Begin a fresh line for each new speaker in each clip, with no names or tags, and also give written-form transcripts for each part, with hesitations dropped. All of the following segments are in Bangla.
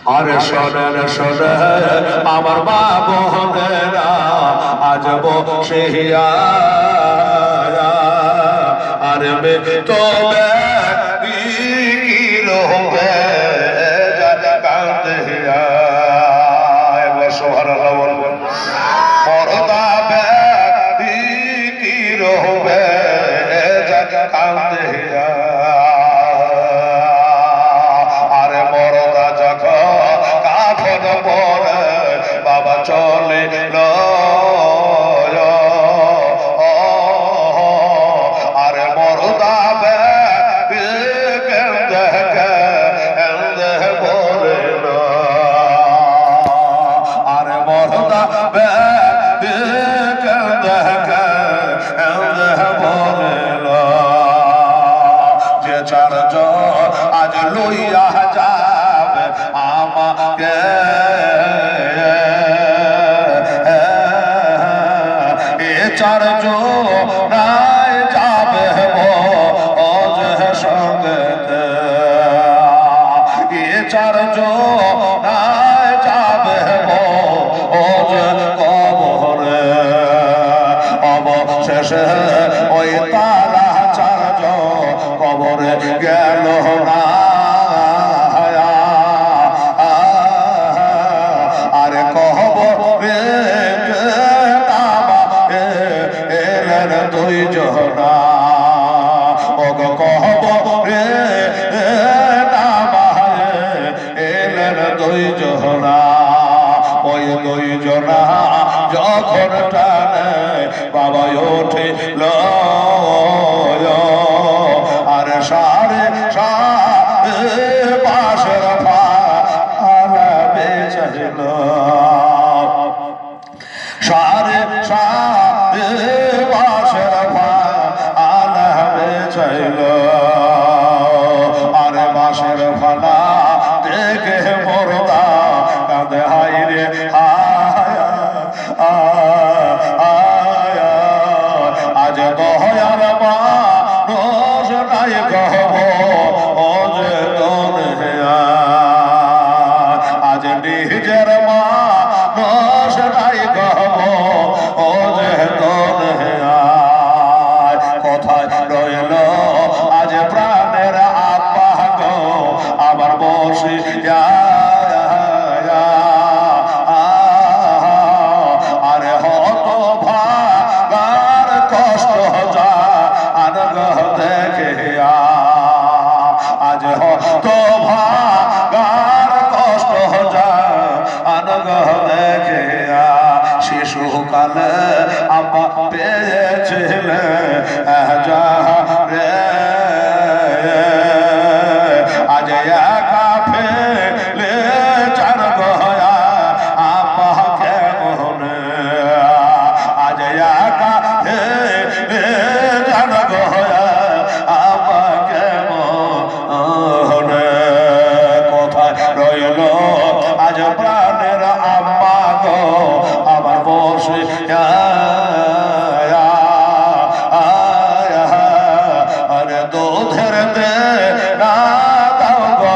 আর শোনেন শোনেন আমার মা বোনেরা আজ বসিয়া আর মে তো কি রোগে কাঁদে সুবহানাল্লাহ বলবেন পরদা ব্যক্তি কি রোগে কাঁদে আরে মরদা যখন কাফন পরে বাবা চলে আরে মরদা বলে আরে মরদা বলে যে চারজন আজ লইয়া যাবে আমাকে এ চারজন নাই যাবে সঙ্গে এ চারজন নাই যাবে কবরে অবশেষে ওই তারা চারজন কবরে গেল না আরে কবরে এলেন দুই জনা কবরে এলেন দুই জনা ওই দুই জনা যখন টানে বাবা উঠিল আর সাড়ে পাশের ফালা বেচাইল সাড়ে পাশের ফালা বেচাইল আরে বাঁশের ফালা দেখে মরদা কাঁদে হাই রে আজ দয়ার মানুষ নাই কহব যে দুনিয়া আজ নিজের মানুষ নাই কহব যে দুনিয়া কোথায় রইল আজ প্রাণের আব্বা গো আবার বসিয়া আরে হত ভাগার কষ্ট যা আনন্দ দেখে আজ হত ভাগার কষ্ট যা আনন্দ দেখে শিশুকালে আব্বা পেয়েছিলে রে আজ একা ফেলে চার গয়া আব্বা কেমনে আজ একা ফেলে চার গয়া আব্বা কেমনে কোথায় রইল আজ প্রাণের আব্বা গো আবার বসে আরে দুধের দে না দাও গো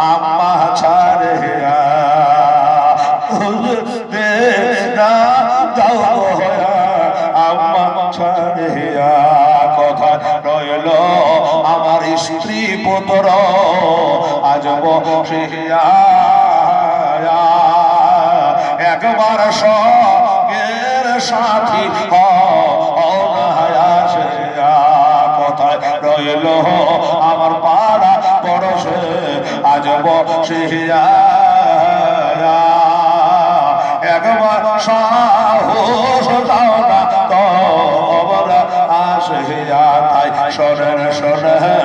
আম্মা ছাড়ে দে না দাও গো আম্মা ছাড়ে কথা রইল আমার স্ত্রী পুত্র আজ বসিয়া একবার সঙ্গের সাথী কোথায় রইল আমার পাড়া পড়শে আজ বসিয়া একবার সাহস দাও না কবর আসিয়া তাই শোনেন শোনেন